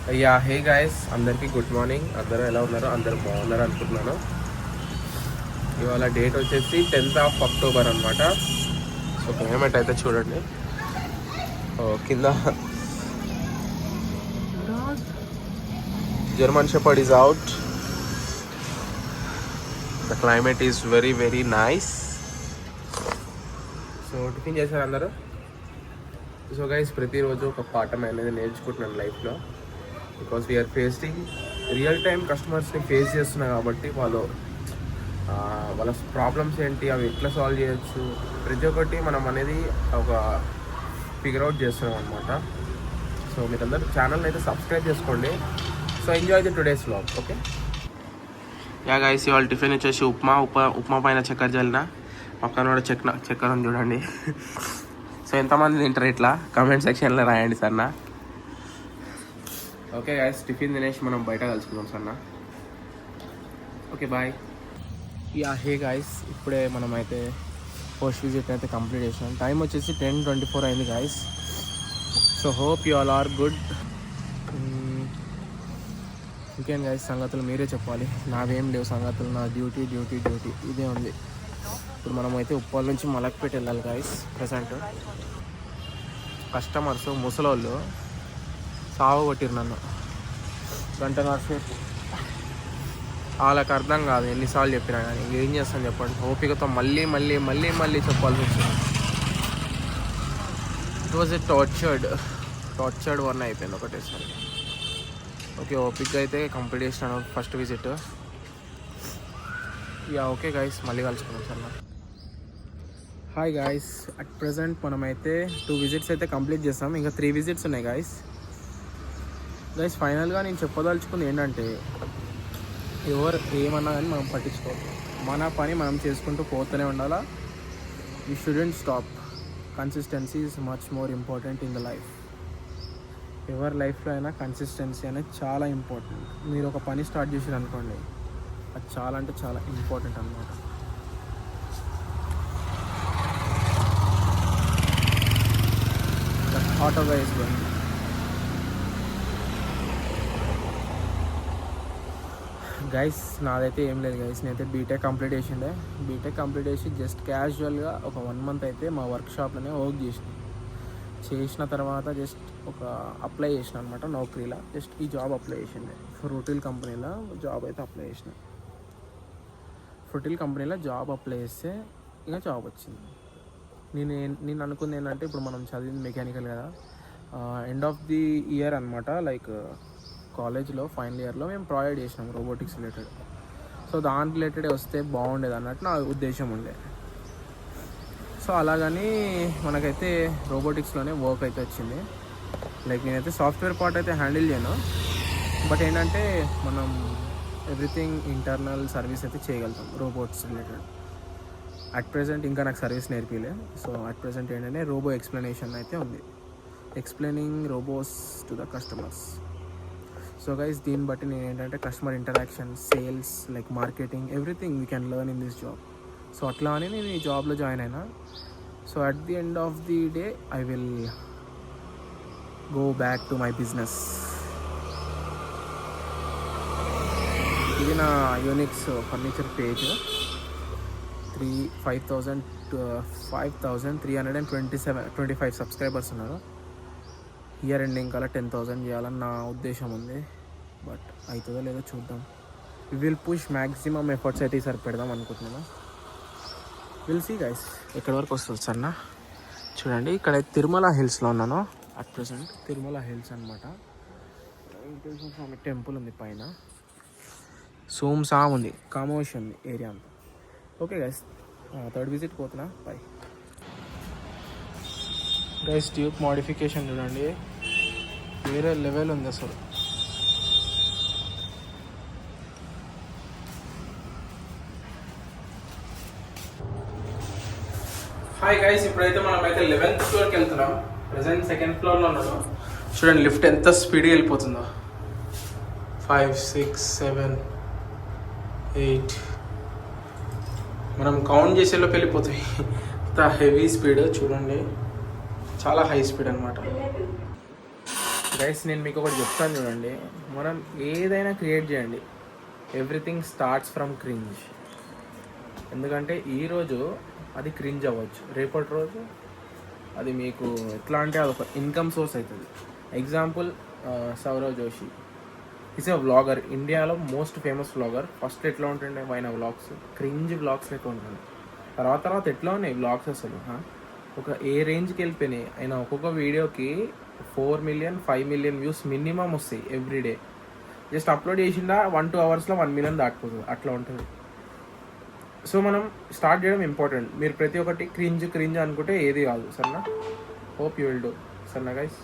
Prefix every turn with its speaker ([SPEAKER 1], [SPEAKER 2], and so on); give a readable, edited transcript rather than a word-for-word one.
[SPEAKER 1] Hey guys, అందరికీ good morning. అందరూ ఎలా ఉన్నారు? అందరూ బాగున్నారు అనుకుంటున్నాను. ఇవాళ డేట్ వచ్చేసి 10th of October అనమాట. సో క్లైమేట్ అయితే చూడండి, కింద German shepherd is out. The climate is very very nice. So tiffin చేశారు అందరూ. సో గైస్, ప్రతిరోజు ఒక పాఠం అనేది నేర్చుకుంటున్నాను లైఫ్లో. Because we are facing real time కస్టమర్స్ని ఫేస్ చేస్తున్నాం కాబట్టి వాళ్ళ ప్రాబ్లమ్స్ ఏంటి, అవి ఎట్లా సాల్వ్ చేయొచ్చు, ప్రతి ఒక్కటి మనం అనేది ఒక ఫిగర్ అవుట్ చేస్తున్నాం అనమాట. సో మీరందరూ ఛానల్ని అయితే సబ్స్క్రైబ్ చేసుకోండి. So enjoy the today's vlog. Okay guys, ఇవాళ టిఫిన్ వచ్చేసి ఉప్మా పైన చక్కెర జల్లిన పక్కన కూడా చక్కెర ఉంది చూడండి. సో ఎంతమంది తింటారు ఇట్లా కామెంట్ సెక్షన్లో రాయండి సర్నా. ఓకే గైస్, టిఫిన్ తినేసి మనం బయట కలుసుకుందాం సర్నా. Okay bye. హే గైస్, ఇప్పుడే మనమైతే పోస్ట్ విజిట్ అయితే కంప్లీట్ చేసాం. టైం వచ్చేసి 10:24 అయింది guys. So hope you all are good. ఇంకేం గైస్ సంగతులు మీరే చెప్పాలి. నావేం లేవు సంగతులు, నా డ్యూటీ ఇదే ఉంది. ఇప్పుడు మనమైతే ఉప్పల్ నుంచి మలక్పేట వెళ్ళాలి గైస్. ప్రజెంట్ కస్టమర్స్ ముసలోళ్ళు సాగు కొట్టిరు నన్ను గంటన్నర సేపు. వాళ్ళకి అర్థం కాదు ఎన్నిసార్లు చెప్పినా కానీ. ఏం చేస్తాను చెప్పండి, ఓపికతో మళ్ళీ చెప్పాల్సి వచ్చింది. It was a tortured one అయిపోయింది ఒకటేసారి. ఓకే, ఓపిక అయితే కంప్లీట్ చేసినాను ఫస్ట్ విజిట్. ఓకే గైస్, మళ్ళీ కలుసుకున్నాం sir. Hi guys, at present మనమైతే 2 విజిట్స్ అయితే కంప్లీట్ చేస్తాం. ఇంకా 3 విజిట్స్ ఉన్నాయి గైస్. ఫైనల్గా నేను చెప్పదలుచుకుంది ఏంటంటే, ఎవరు ఏమన్నా కానీ మనం పట్టించుకోవాలి. మన పని మనం చేసుకుంటూ పోతూనే ఉండాలా. You shouldn't stop. Consistency is much more important in the life. ఎవరి లైఫ్లో అయినా కన్సిస్టెన్సీ అనేది చాలా ఇంపార్టెంట్. మీరు ఒక పని స్టార్ట్ చేసారు అనుకోండి, అది చాలా అంటే చాలా ఇంపార్టెంట్ అన్నమాట. Hot of the is going. Guys, నాదైతే ఏం లేదు గైస్. నేనైతే బీటెక్ కంప్లీట్ చేసి జస్ట్ క్యాజువల్గా ఒక 1 month అయితే మా వర్క్షాప్లోనే వర్క్ చేసిన తర్వాత జస్ట్ ఒక అప్లై చేసిన అనమాట నౌకరీలో. జస్ట్ ఈ జాబ్ అప్లై చేసిండే ఫ్రూటిల్ కంపెనీలో జాబ్ అయితే అప్లై చేసిన. ఫ్రూటిల్ కంపెనీలో జాబ్ అప్లై చేస్తే ఇంకా జాబ్ వచ్చింది. నేను అనుకుంది ఏంటంటే, ఇప్పుడు మనం చదివింది మెకానికల్ కదా, ఎండ్ ఆఫ్ ది ఇయర్ అనమాట, లైక్ కాలేజ్లో ఫైనల్ ఇయర్లో మేము ప్రొవైడ్ చేసినాం రోబోటిక్స్ రిలేటెడ్. సో దాని రిలేటెడ్ వస్తే బాగుండేది అన్నట్టు నా ఉద్దేశం ఉండే. సో అలాగని మనకైతే రోబోటిక్స్లోనే వర్క్ అయితే వచ్చింది. లైక్ నేనైతే సాఫ్ట్వేర్ పార్ట్ అయితే హ్యాండిల్ చేయను, బట్ ఏంటంటే మనం ఎవ్రీథింగ్ ఇంటర్నల్ సర్వీస్ అయితే చేయగలుగుతాం రోబోట్స్ రిలేటెడ్. అట్ ప్రెజెంట్ ఇంకా నాకు సర్వీస్ నేర్పిలే. సో అట్ ప్రెజెంట్ ఏంటంటే రోబో ఎక్స్ప్లెనేషన్ అయితే ఉంది, explaining robots to the customers. So guys, దీన్ని బట్టి నేను ఏంటంటే customer interaction, sales, like marketing, everything we can learn in this job. So అట్లా అని నేను ఈ జాబ్లో జాయిన్ అయినా. So at the end of the day I will go back to my business. ఇది నా యూనిక్స్ ఫర్నిచర్ పేజ్. 5,325 సబ్స్క్రైబర్స్ ఉన్నారు. Year ending కల్లా 10,000 చేయాలని నా ఉద్దేశం ఉంది. బట్ అవుతుందో లేదో చూద్దాం. We will push maximum efforts అయితే ఈసారి పెడదాం అనుకుంటున్నాను. విల్ సీ గైస్ ఎక్కడి వరకు వస్తుంది సన్న. చూడండి, ఇక్కడ తిరుమల హిల్స్లో ఉన్నాను అట్ ప్రెసెంట్. తిరుమల హిల్స్ అనమాట. వెంకటేశ్వర స్వామి టెంపుల్ ఉంది పైన, సోమ్సామ్ ఉంది, కామోషి ఉంది ఏరియా అంతా. ఓకే గైస్, 3rd విజిట్ పోతున్నా. Bye guys. ట్యూబ్ మోడిఫికేషన్ చూడండి, వేరే లెవెల్ ఉంది అసలు. హాయ్ గైస్, ఇప్పుడైతే మనం అయితే 11th ఫ్లోర్కి వెళ్తున్నాం. ప్రజెంట్ 2nd ఫ్లోర్లో ఉన్నాను. చూడండి లిఫ్ట్ ఎంత స్పీడ్గా వెళ్ళిపోతుందో. 5, 6, 7, 8 మనం కౌంట్ చేసేలోకి వెళ్ళిపోతాయి. ఇంత హెవీ స్పీడ్ చూడండి, చాలా హై స్పీడ్ అనమాట. గైస్ నేను మీకు ఒకటి చెప్తాను చూడండి, మనం ఏదైనా క్రియేట్ చేయండి, ఎవ్రీథింగ్ స్టార్ట్స్ ఫ్రమ్ క్రింజ్. ఎందుకంటే ఈరోజు అది క్రింజ్ అవ్వచ్చు, రేపటి రోజు అది మీకు ఎట్లా అంటే అదొక ఇన్కమ్ సోర్స్ అవుతుంది. Example Saurav Joshi is a vlogger, ఇండియాలో మోస్ట్ ఫేమస్ వ్లాగర్. ఫస్ట్ ఎట్లా ఉంటుండే ఆయన వ్లాగ్స్, క్రింజ్ వ్లాగ్స్ లెక్క ఉంటుంది. తర్వాత ఎట్లా ఉన్నాయి వ్లాగ్స్ అసలు ఒక ఏ రేంజ్కి వెళ్ళిపోయినాయి. ఆయన ఒక్కొక్క వీడియోకి 4 million 5 million వ్యూస్ మినిమం వస్తాయి ఎవ్రీడే. జస్ట్ అప్లోడ్ చేసిందా 1-2 అవర్స్లో 1 million దాటిపోతుంది, అట్లా ఉంటుంది. సో మనం స్టార్ట్ చేయడం ఇంపార్టెంట్. మీరు ప్రతి ఒక్కటి క్రింజ్ అనుకుంటే ఏది కాదు. సరేనా? Hope you will do. సరేనా గైస్?